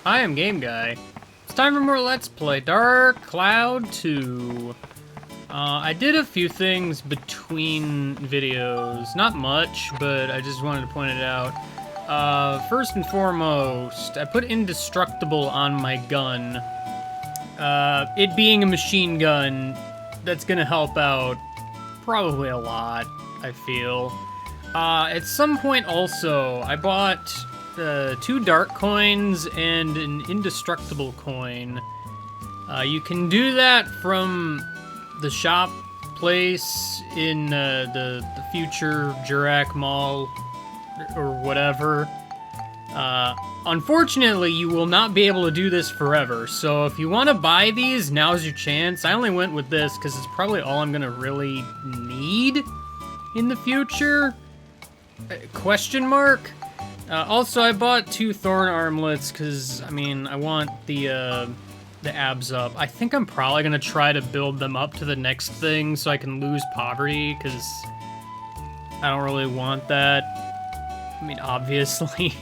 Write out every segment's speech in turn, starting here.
I am Game Guy. It's time for more Let's Play Dark Cloud 2. I did a few things between videos. Not much, but I just wanted to point it out. First and foremost, I put indestructible on my gun. It being a machine gun, that's gonna help out probably a lot, I feel. At some point also, I bought 2 dark coins and an indestructible coin. You can do that from the shop place in the future Jurac Mall or whatever. Unfortunately, you will not be able to do this forever, so if you want to buy these, now's your chance. I only went with this because it's probably all I'm gonna really need in the future? Question mark? Also, I bought 2 thorn armlets because, I mean, I want the abs up. I think I'm probably gonna try to build them up to the next thing so I can lose poverty, because I don't really want that. I mean, obviously.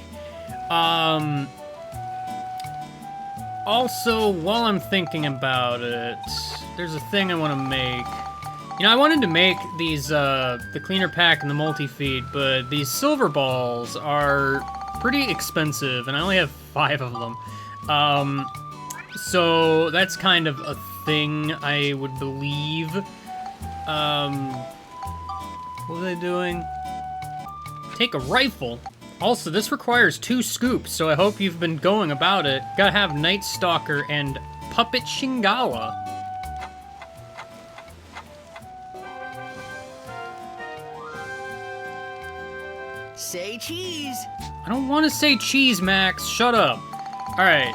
Also, while I'm thinking about it, there's a thing I want to make. You know, I wanted to make these, the cleaner pack and the multi-feed, but these silver balls are pretty expensive, and I only have 5 of them. So that's kind of a thing, I would believe. What was I doing? Take a rifle. Also, this requires 2 scoops, so I hope you've been going about it. Gotta have Night Stalker and Puppet Shingala. Say cheese. I don't want to say cheese, Max. Shut up. Alright.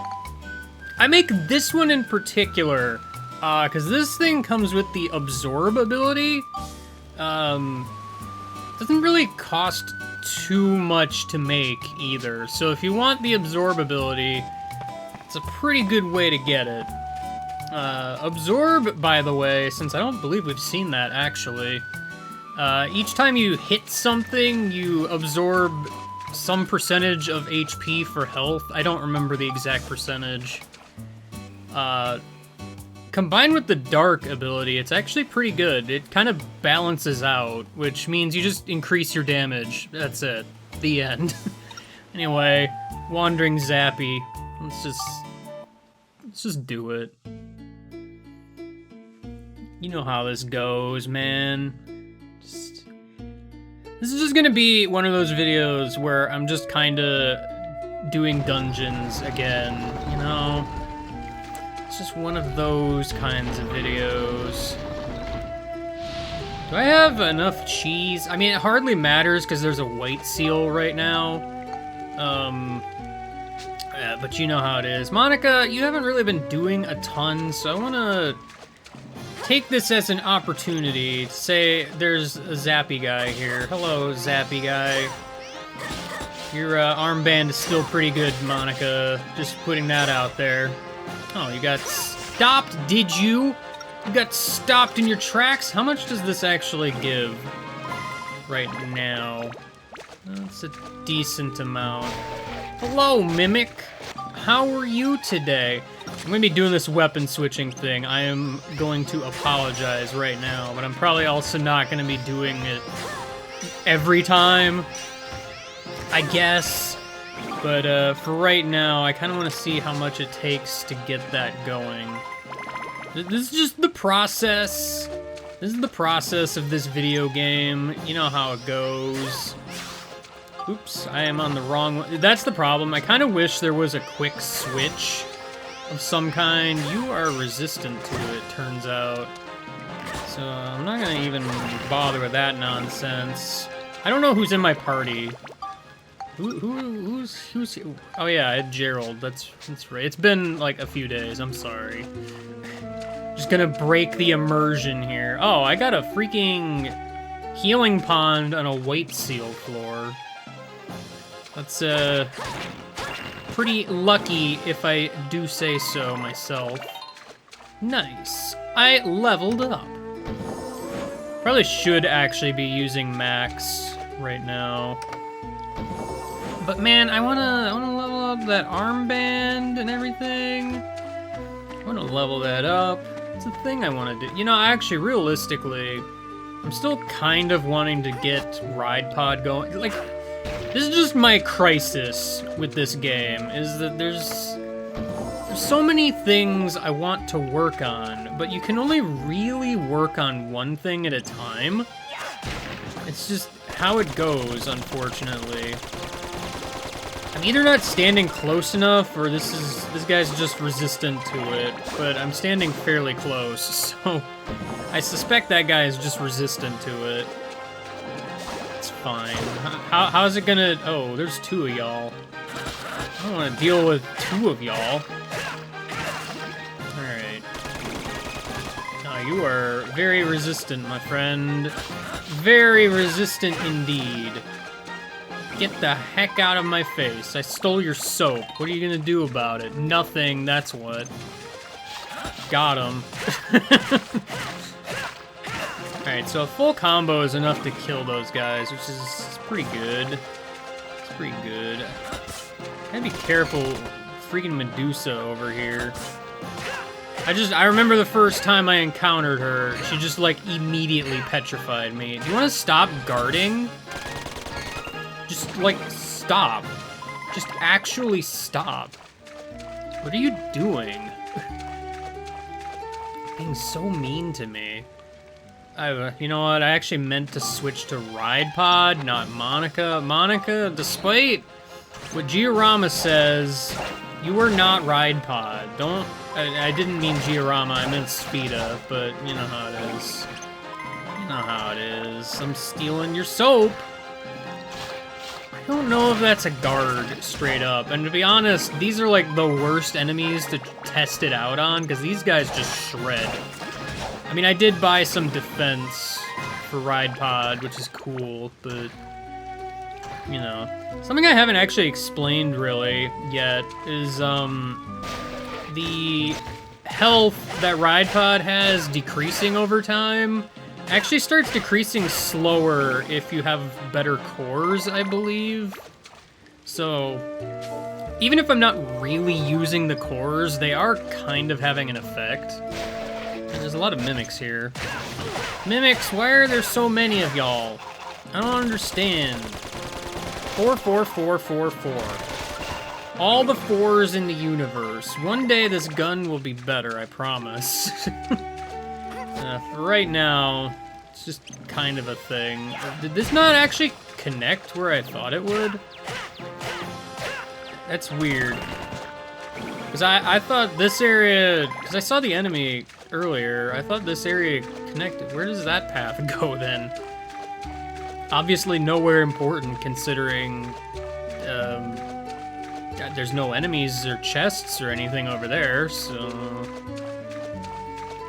I make this one in particular, because this thing comes with the absorb ability. Doesn't really cost too much to make either, so if you want the absorb ability, it's a pretty good way to get it. Absorb, by the way, since I don't believe we've seen that actually, each time you hit something, you absorb some percentage of HP for health. I don't remember the exact percentage. Combined with the dark ability, it's actually pretty good. It kind of balances out, which means you just increase your damage. That's it. The end. Anyway, Wandering Zappy. Let's just do it. You know how this goes, man. This is just gonna be one of those videos where I'm just kinda doing dungeons again, you know? It's just one of those kinds of videos. Do I have enough cheese? I mean, it hardly matters because there's a white seal right now. But you know how it is. Monica, you haven't really been doing a ton, so I wanna take this as an opportunity to say there's a Zappy guy here. Hello, Zappy guy. Your armband is still pretty good, Monica. Just putting that out there. Oh, you got stopped, did you? You got stopped in your tracks? How much does this actually give right now? That's a decent amount. Hello, Mimic. How are you today? I'm gonna be doing this weapon switching thing. I am going to apologize right now, but I'm probably also not gonna be doing it every time, I guess. But for right now, I kind of want to see how much it takes to get that going. This is just the process. This is the process of this video game. You know how it goes. Oops, I am on the wrong one. That's the problem. I kind of wish there was a quick switch of some kind. You are resistant to it, turns out. So I'm not gonna even bother with that nonsense. I don't know who's in my party. Who's here? Oh yeah, Gerald. That's right. It's been like a few days. I'm sorry. Just gonna break the immersion here. Oh, I got a freaking healing pond on a white seal floor. That's pretty lucky if I do say so myself. Nice. I leveled up. Probably should actually be using Max right now. But man, I wanna level that armband and everything. I want to level that up. It's a thing I want to do. You know, actually, realistically, I'm still kind of wanting to get Ride Pod going. Like, this is just my crisis with this game, is that there's so many things I want to work on, but you can only really work on one thing at a time. It's just how it goes, unfortunately. I'm either not standing close enough, or this guy's just resistant to it, but I'm standing fairly close, so I suspect that guy is just resistant to it. It's fine. How's it gonna... Oh, there's two of y'all. I don't want to deal with two of y'all. Alright. Oh, you are very resistant, my friend. Very resistant indeed. Get the heck out of my face. I stole your soap. What are you gonna do about it? Nothing, that's what. Got him. Alright, so a full combo is enough to kill those guys, which is pretty good. It's pretty good. Gotta be careful, freaking Medusa over here. I remember the first time I encountered her, she just, like, immediately petrified me. Do you want to stop guarding? Just, like, stop. Just actually stop. What are you doing? Being so mean to me. You know what? I actually meant to switch to Ride Pod, not Monica. Monica, despite what Giorama says, you are not Ride Pod. I didn't mean Giorama, I meant Speeda, but you know how it is. You know how it is. I'm stealing your soap. I don't know if that's a guard, straight up. And to be honest, these are like the worst enemies to test it out on, because these guys just shred. I mean, I did buy some defense for Ride Pod, which is cool, but... You know. Something I haven't actually explained, really, yet, is, the health that Ride Pod has decreasing over time actually starts decreasing slower if you have better cores, I believe. So, even if I'm not really using the cores, they are kind of having an effect. And there's a lot of mimics here. Mimics, why are there so many of y'all? I don't understand. 4, 4, 4, 4, 4. All the 4s in the universe. One day this gun will be better, I promise. For right now, it's just kind of a thing. Did this not actually connect where I thought it would? That's weird. Because I thought this area... Because I saw the enemy earlier. I thought this area connected. Where does that path go, then? Obviously nowhere important, considering... there's no enemies or chests or anything over there, so...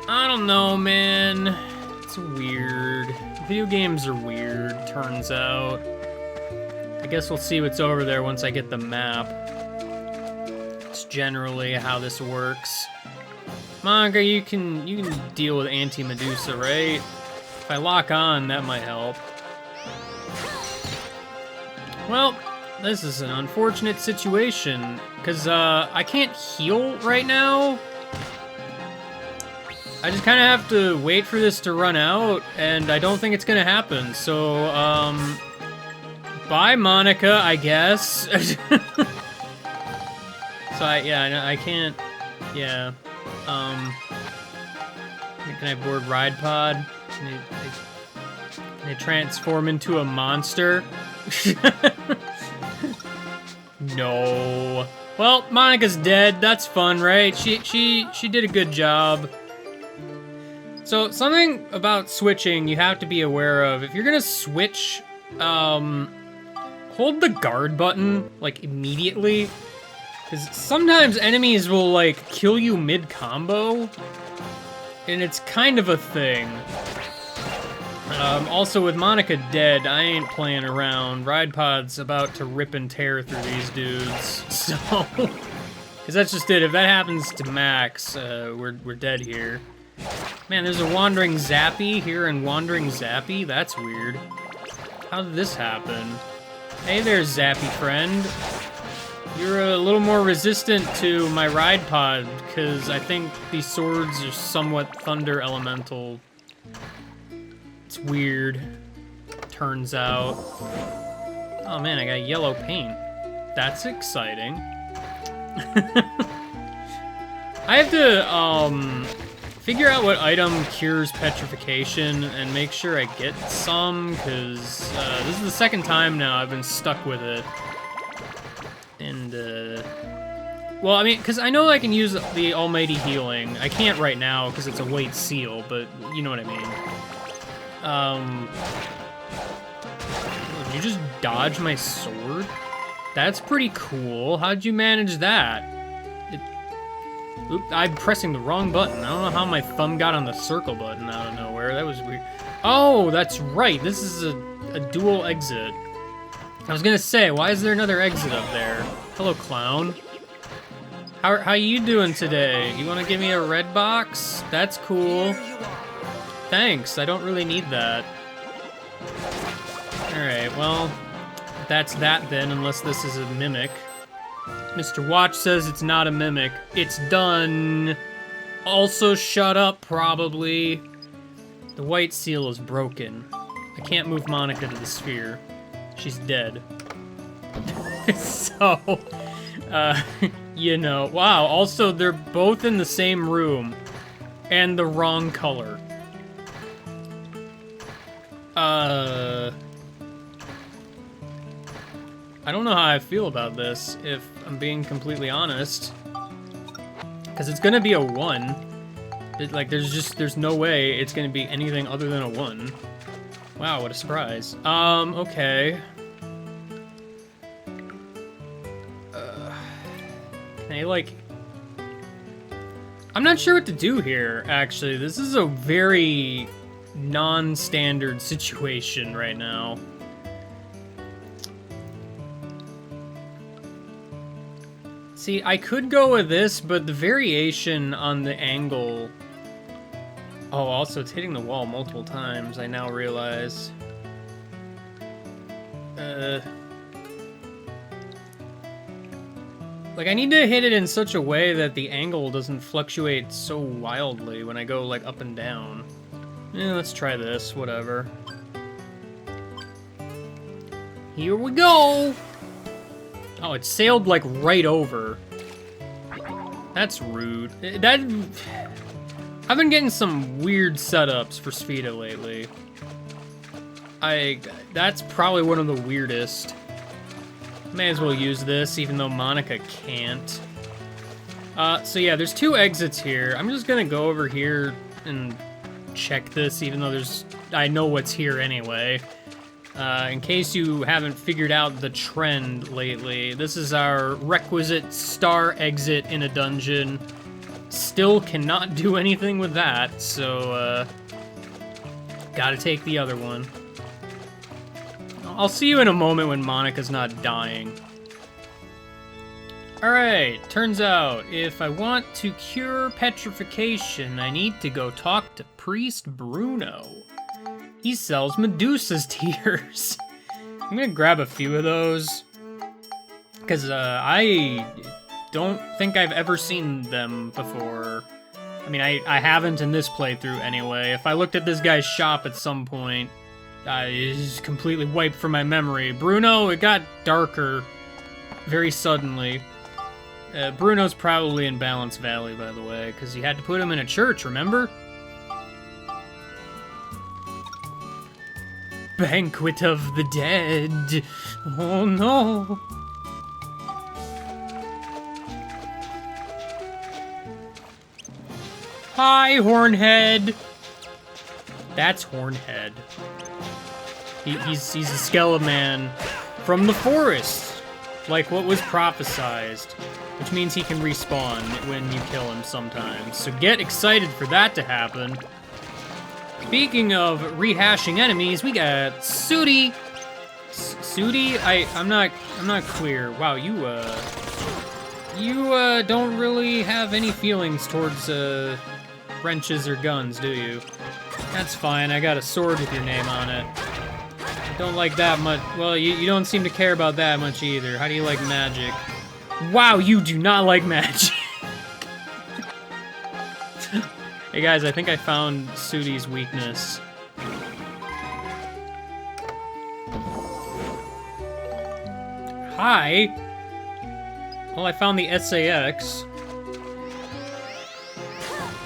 I don't know, man. It's weird. Video games are weird, turns out. I guess we'll see what's over there once I get the map. It's generally how this works. Monica, you can deal with anti-Medusa, right? If I lock on, that might help. Well, this is an unfortunate situation, because I can't heal right now. I just kind of have to wait for this to run out, and I don't think it's going to happen, so, bye, Monica, I guess. So, I can't, yeah, can I board Ride Pod? Can I transform into a monster? No. Well, Monica's dead. That's fun, right? She did a good job. So, something about switching you have to be aware of. If you're gonna switch, hold the guard button, like, immediately. Because sometimes enemies will, like, kill you mid-combo. And it's kind of a thing. Also, with Monica dead, I ain't playing around. Ride Pod's about to rip and tear through these dudes, so... Because that's just it. If that happens to Max, we're dead here. Man, there's a Wandering Zappy here and Wandering Zappy? That's weird. How did this happen? Hey there, Zappy friend. You're a little more resistant to my ride pod, because I think these swords are somewhat thunder elemental. It's weird. Turns out. Oh man, I got yellow paint. That's exciting. I have to, figure out what item cures petrification and make sure I get some, because this is the second time now I've been stuck with it. And, well, I mean, because I know I can use the almighty healing. I can't right now because it's a weight seal, but you know what I mean. Did you just dodge my sword? That's pretty cool. How'd you manage that? Oop, I'm pressing the wrong button. I don't know how my thumb got on the circle button out of nowhere. That was weird. Oh, that's right. This is a dual exit. I was gonna say, why is there another exit up there? Hello, clown. How you doing today? You wanna give me a red box? That's cool. Thanks, I don't really need that. Alright, well, that's that then, unless this is a mimic. Mr. Watch says it's not a mimic. It's done. Also shut up, probably. The white seal is broken. I can't move Monica to the sphere. She's dead. So, you know. Wow, also they're both in the same room. And the wrong color. I don't know how I feel about this, if I'm being completely honest. Because it's gonna be a 1. Like, there's no way it's gonna be anything other than a 1. Wow, what a surprise. Okay. Can I, like... I'm not sure what to do here, actually. This is a very non-standard situation right now. See, I could go with this, but the variation on the angle... Oh, also, it's hitting the wall multiple times, I now realize. Like, I need to hit it in such a way that the angle doesn't fluctuate so wildly when I go, like, up and down. Yeah, let's try this, whatever. Here we go! Oh, it sailed, like, right over. That's rude. I've been getting some weird setups for Spheda lately. That's probably one of the weirdest. May as well use this, even though Monica can't. So yeah, there's 2 exits here. I'm just gonna go over here and check this, even though I know what's here anyway. In case you haven't figured out the trend lately, this is our requisite star exit in a dungeon. Still cannot do anything with that, so, gotta take the other one. I'll see you in a moment when Monica's not dying. Alright, turns out, if I want to cure petrification, I need to go talk to Priest Bruno. He sells Medusa's tears. I'm gonna grab a few of those, because I don't think I've ever seen them before. I mean, I haven't in this playthrough anyway. If I looked at this guy's shop at some point, it's completely wiped from my memory. Bruno, it got darker very suddenly. Bruno's probably in Balance Valley, by the way, because you had to put him in a church, remember? Banquet of the Dead. Oh no. Hi, Hornhead. That's Hornhead. He's a skeleton man from the forest, like what was prophesized, which means he can respawn when you kill him sometimes. So get excited for that to happen. Speaking of rehashing enemies, we got Sudi. Sudi? I'm not clear. Wow, you don't really have any feelings towards wrenches or guns, do you? That's fine. I got a sword with your name on it. I don't like that much. Well, you don't seem to care about that much either. How do you like magic? Wow, you do not like magic. Hey guys, I think I found Sudi's weakness. Hi. Well, I found the SAX.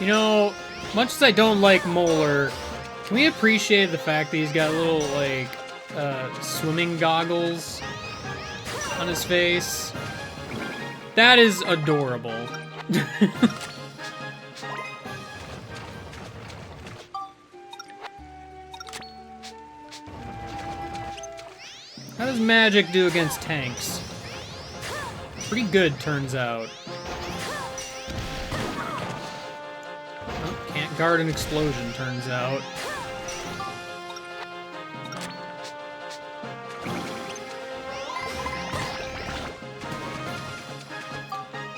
You know, much as I don't like Molar, can we appreciate the fact that he's got little, like, swimming goggles on his face? That is adorable. How does magic do against tanks? Pretty good, turns out. Oh, can't guard an explosion, turns out.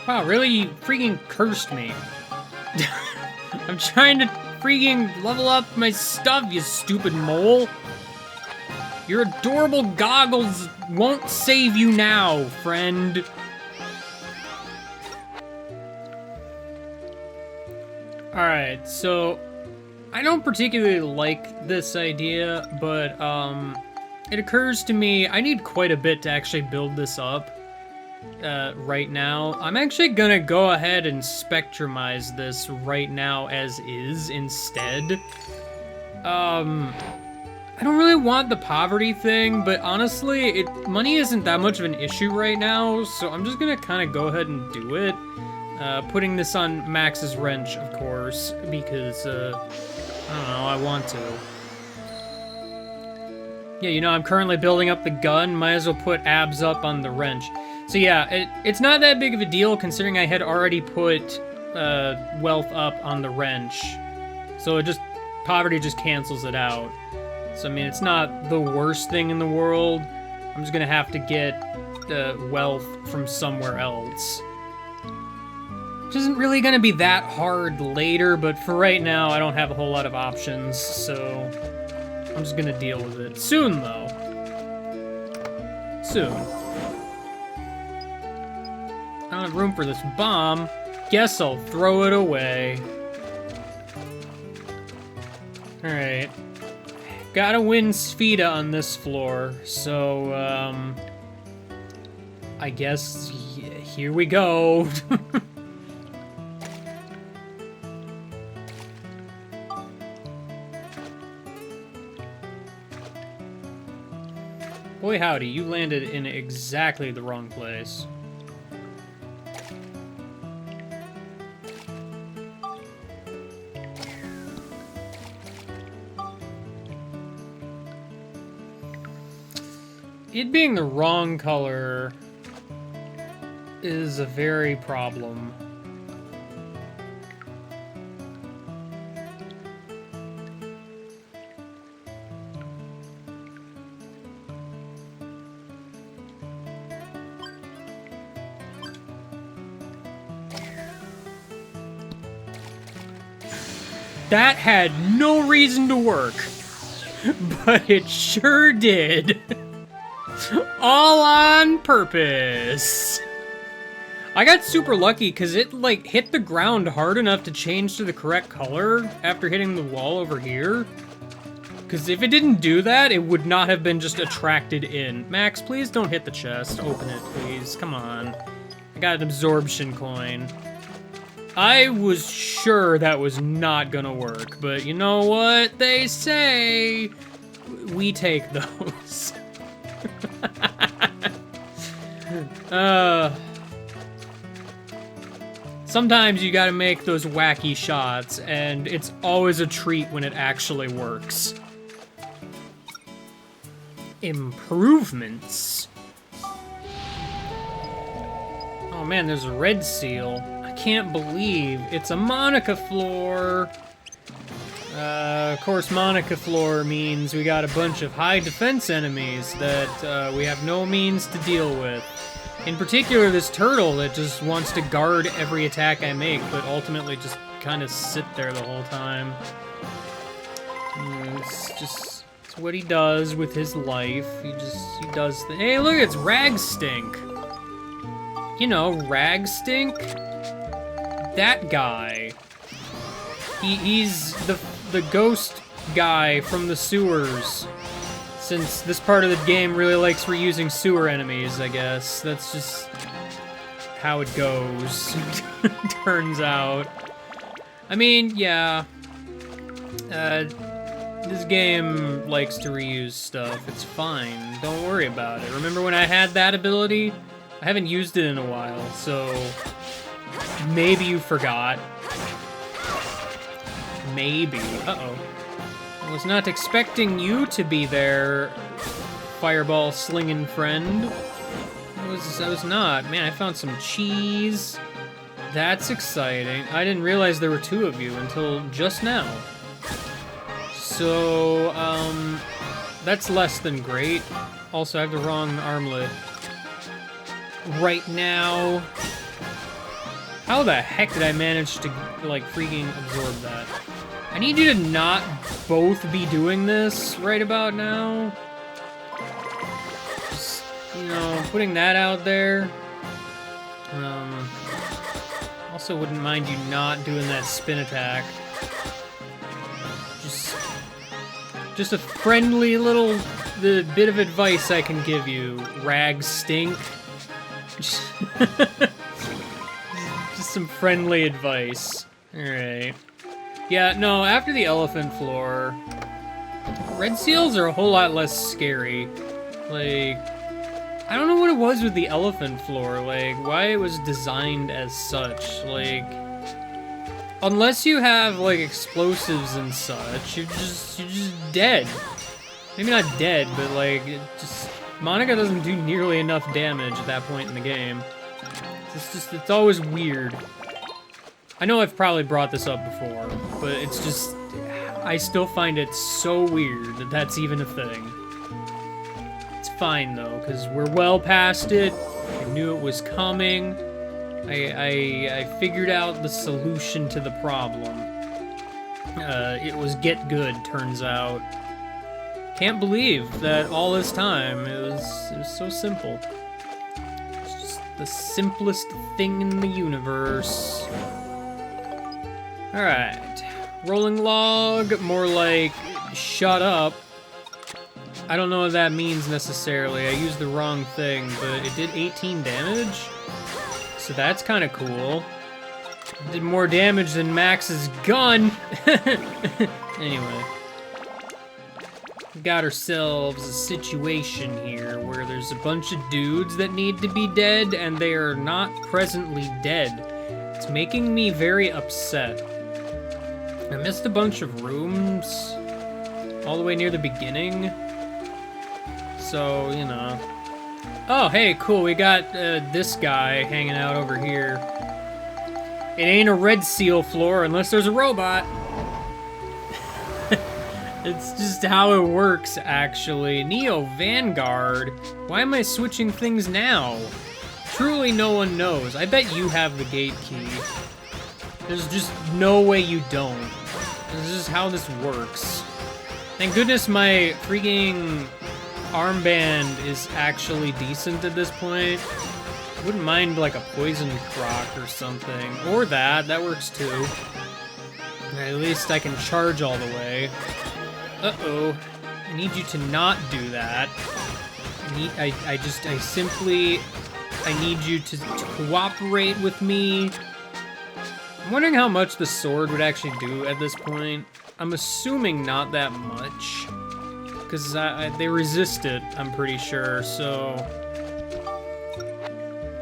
Wow, really? You freaking cursed me. I'm trying to freaking level up my stuff, you stupid mole. Your adorable goggles won't save you now, friend. Alright, so I don't particularly like this idea, but it occurs to me I need quite a bit to actually build this up right now. I'm actually gonna go ahead and spectrumize this right now as is instead. I don't really want the poverty thing, but honestly, money isn't that much of an issue right now, so I'm just gonna kind of go ahead and do it. Putting this on Max's wrench, of course, because, I don't know, I want to. Yeah, you know, I'm currently building up the gun, might as well put abs up on the wrench. So yeah, it's not that big of a deal, considering I had already put, wealth up on the wrench. So poverty just cancels it out. So, I mean, it's not the worst thing in the world. I'm just gonna have to get wealth from somewhere else. Which isn't really gonna be that hard later, but for right now, I don't have a whole lot of options, so I'm just gonna deal with it. Soon, though. Soon. I don't have room for this bomb. Guess I'll throw it away. Alright. Gotta win Sfida on this floor, so, I guess here we go. Boy howdy, you landed in exactly the wrong place. It being the wrong color is a very problem. That had no reason to work, but it sure did. All on purpose. I got super lucky because it, like, hit the ground hard enough to change to the correct color after hitting the wall over here. Because if it didn't do that, it would not have been just attracted in. Max, please don't hit the chest. Open it, please. Come on. I got an absorption coin. I was sure that was not gonna work, but you know what they say? We take those. Sometimes you gotta make those wacky shots, and it's always a treat when it actually works. Improvements. Oh man, there's a red seal. I can't believe it's a Monica floor. Of course, Monica floor means we got a bunch of high defense enemies that we have no means to deal with. In particular, this turtle that just wants to guard every attack I make, but ultimately just kind of sit there the whole time. It's what he does with his life. He does Hey, look, it's Rag Stink. you know, Rag Stink. That guy. He's the ghost guy from the sewers. Since this part of the game really likes reusing sewer enemies, I guess. That's just how it goes, turns out. I mean, yeah. This game likes to reuse stuff. It's fine. Don't worry about it. Remember when I had that ability? I haven't used it in a while, so maybe you forgot. Maybe. Uh-oh. I was not expecting you to be there, fireball slinging friend. I was not. Man, I found some cheese. That's exciting. I didn't realize there were two of you until just now. So, that's less than great. Also, I have the wrong armlet right now. How the heck did I manage to, like, freaking absorb that? I need you to not both be doing this right about now. Just, you know, putting that out there. Also wouldn't mind you not doing that spin attack. Just a friendly little bit of advice I can give you. Rag Stink. Just some friendly advice. Alright. Yeah, no, after the elephant floor, red seals are a whole lot less scary. Like, I don't know what it was with the elephant floor, like, why it was designed as such. Like, unless you have, like, explosives and such, you're just dead. Maybe not dead, but, like, Monica doesn't do nearly enough damage at that point in the game. It's always weird. I know I've probably brought this up before, but it's just, I still find it so weird that that's even a thing. It's fine though, because we're well past it. I knew it was coming. I figured out the solution to the problem. It was get good, turns out. Can't believe that all this time it was so simple. It's just the simplest thing in the universe. Alright. Rolling log, more like shut up. I don't know what that means necessarily. I used the wrong thing, but it did 18 damage. So that's kind of cool. It did more damage than Max's gun. Anyway. We got ourselves a situation here where there's a bunch of dudes that need to be dead, and they are not presently dead. It's making me very upset. I missed a bunch of rooms all the way near the beginning. So, you know. Oh, hey, cool. We got this guy hanging out over here. It ain't a red seal floor unless there's a robot. It's just how it works, actually. Neo Vanguard. Why am I switching things now? Truly no one knows. I bet you have the gate key. There's just no way you don't. This is how this works. Thank goodness my freaking armband is actually decent at this point. Wouldn't mind like a poison croc or something. Or that works too. At least I can charge all the way. Uh-oh. I need you to not do that. I need you to cooperate with me. I'm wondering how much the sword would actually do at this point. I'm assuming not that much. Because they resist it, I'm pretty sure, so...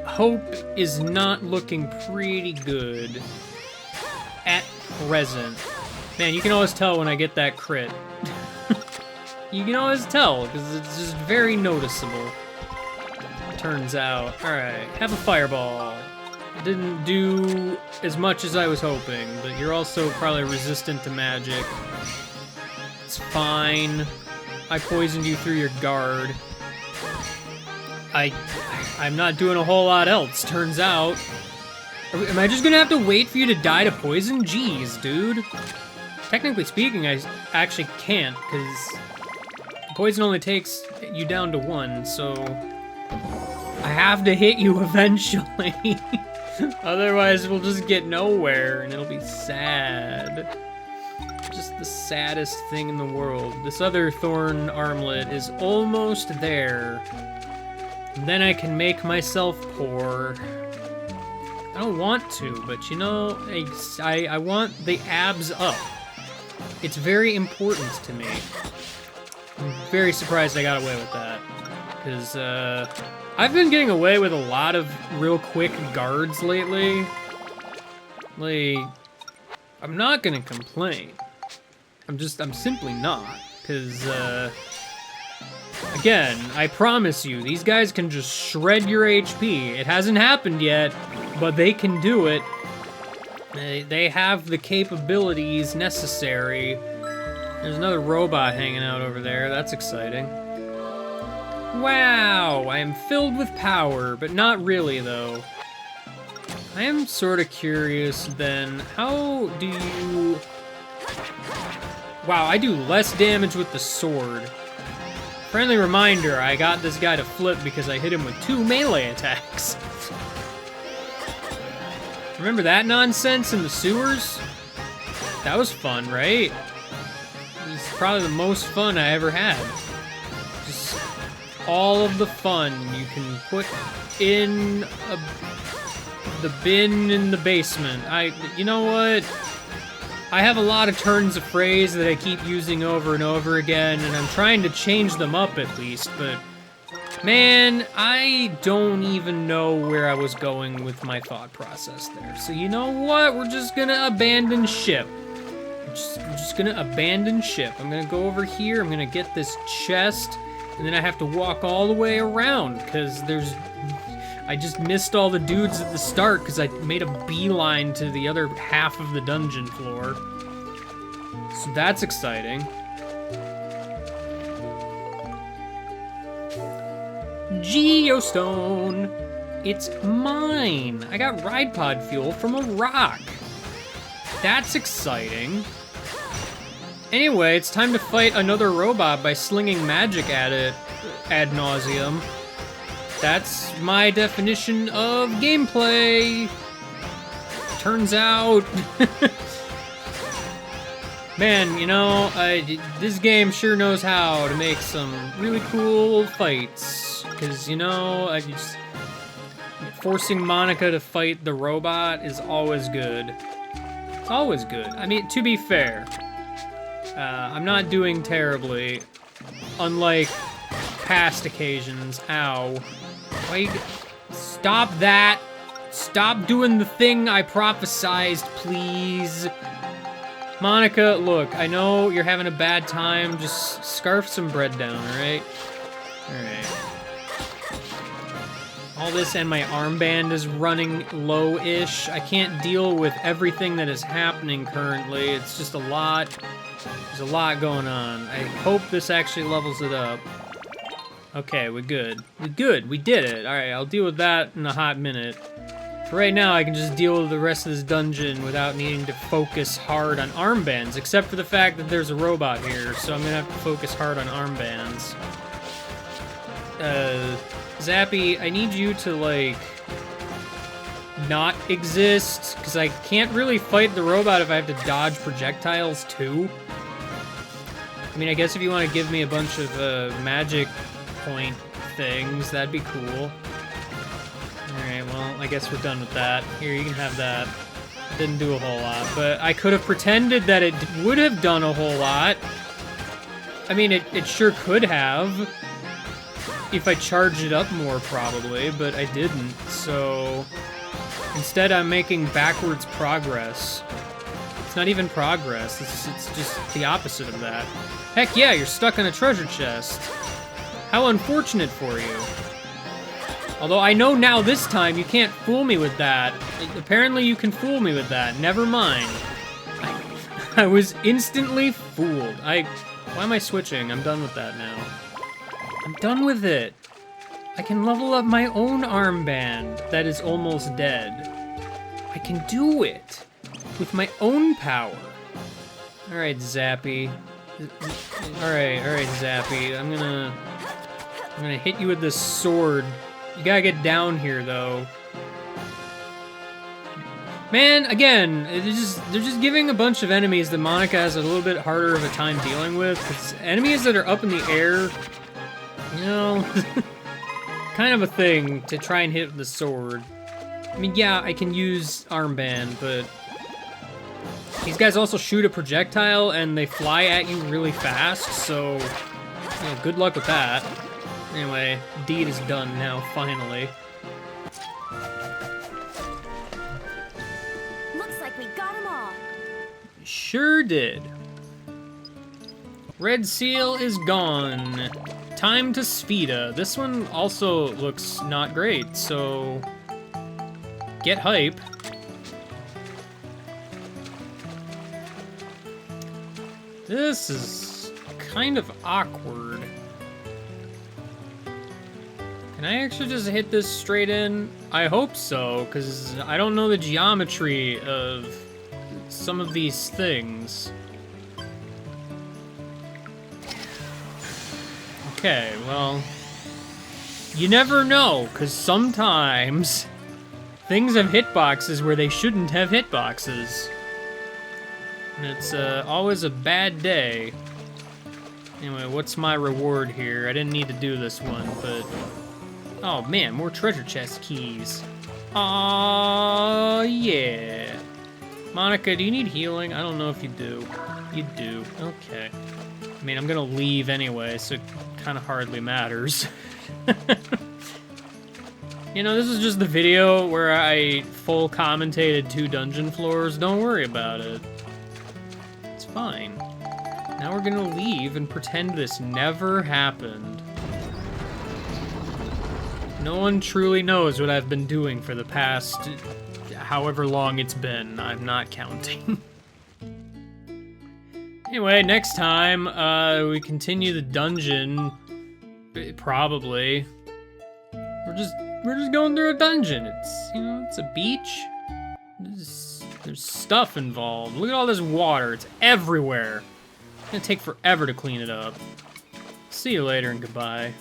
Hope is not looking pretty good. At present. Man, you can always tell when I get that crit. You can always tell, because it's just very noticeable. Turns out. Alright, have a fireball. Didn't do as much as I was hoping, but you're also probably resistant to magic. It's fine. I poisoned you through your guard. I'm not doing a whole lot else, turns out. Am I just gonna have to wait for you to die to poison? Jeez, dude. Technically speaking, I actually can't, because poison only takes you down to 1, so... I have to hit you eventually. Otherwise, we'll just get nowhere, and it'll be sad. Just the saddest thing in the world. This other thorn armlet is almost there. And then I can make myself poor. I don't want to, but you know, I want the abs up. It's very important to me. I'm very surprised I got away with that. Because, I've been getting away with a lot of real quick guards lately. Like, I'm not gonna complain. I'm simply not. Because, again, I promise you, these guys can just shred your HP. It hasn't happened yet, but they can do it. They have the capabilities necessary. There's another robot hanging out over there. That's exciting. Wow, I am filled with power, but not really, though. I am sort of curious, then. How do you... Wow, I do less damage with the sword. Friendly reminder, I got this guy to flip because I hit him with 2 melee attacks. Remember that nonsense in the sewers? That was fun, right? It was probably the most fun I ever had. Just all of the fun you can put in the bin in the basement. You know what? I have a lot of turns of phrase that I keep using over and over again, and I'm trying to change them up at least, but man, I don't even know where I was going with my thought process there. So you know what? We're just gonna abandon ship. We're just gonna abandon ship. I'm gonna go over here, I'm gonna get this chest, and then I have to walk all the way around, because I just missed all the dudes at the start because I made a beeline to the other half of the dungeon floor. So that's exciting. Geostone! It's mine! I got ride pod fuel from a rock. That's exciting. Anyway, it's time to fight another robot by slinging magic at it ad nauseum. That's my definition of gameplay. Turns out... Man, you know, this game sure knows how to make some really cool fights. Because, you know, forcing Monica to fight the robot is always good. It's always good. I mean, to be fair, I'm not doing terribly, unlike past occasions. Ow. Wait, stop that. Stop doing the thing I prophesized, please. Monica, look, I know you're having a bad time. Just scarf some bread down, alright? Alright. All this and my armband is running low-ish. I can't deal with everything that is happening currently. It's just a lot. There's a lot going on. I hope this actually levels it up. Okay, we're good. We're good. We did it. Alright, I'll deal with that in a hot minute. For right now, I can just deal with the rest of this dungeon without needing to focus hard on armbands, except for the fact that there's a robot here, so I'm gonna have to focus hard on armbands. Zappy, I need you to, like, not exist, because I can't really fight the robot if I have to dodge projectiles, too. I mean, I guess if you want to give me a bunch of, magic point things, that'd be cool. Alright, well, I guess we're done with that. Here, you can have that. Didn't do a whole lot, but I could have pretended that it would have done a whole lot. I mean, it sure could have. If I charged it up more, probably, but I didn't, so... Instead, I'm making backwards progress. It's not even progress, it's just the opposite of that. Heck yeah, you're stuck in a treasure chest. How unfortunate for you. Although I know now this time you can't fool me with that. Apparently you can fool me with that. Never mind. I was instantly fooled. Why am I switching? I'm done with that now. I'm done with it. I can level up my own armband that is almost dead. I can do it with my own power. Alright, Zappy. Alright, Zappy. I'm gonna hit you with this sword You gotta get down here, though. Man, again, they're just giving a bunch of enemies that Monica has a little bit harder of a time dealing with. It's enemies that are up in the air, you know, kind of a thing to try and hit with the sword. I mean, yeah, I can use armband, but these guys also shoot a projectile and they fly at you really fast, so, you know, good luck with that. Anyway, deed is done now, finally. Looks like we got them all. Sure did. Red seal is gone. Time to Spheda. This one also looks not great, so get hype. This is kind of awkward. Can I actually just hit this straight in? I hope so, because I don't know the geometry of some of these things. Okay, well, you never know, because sometimes things have hitboxes where they shouldn't have hitboxes. And it's always a bad day. Anyway, what's my reward here? I didn't need to do this one, but... Oh man, more treasure chest keys. Aw, yeah. Monica, do you need healing? I don't know if you do. You do. Okay. I mean, I'm gonna leave anyway, so it kind of hardly matters. You know, this is just the video where I full commentated 2 dungeon floors. Don't worry about it. It's fine. Now we're gonna leave and pretend this never happened. No one truly knows what I've been doing for the past however long it's been. I'm not counting. Anyway, next time, we continue the dungeon. Probably. We're just going through a dungeon. It's, you know, it's a beach. There's stuff involved. Look at all this water. It's everywhere. It's gonna take forever to clean it up. See you later and goodbye.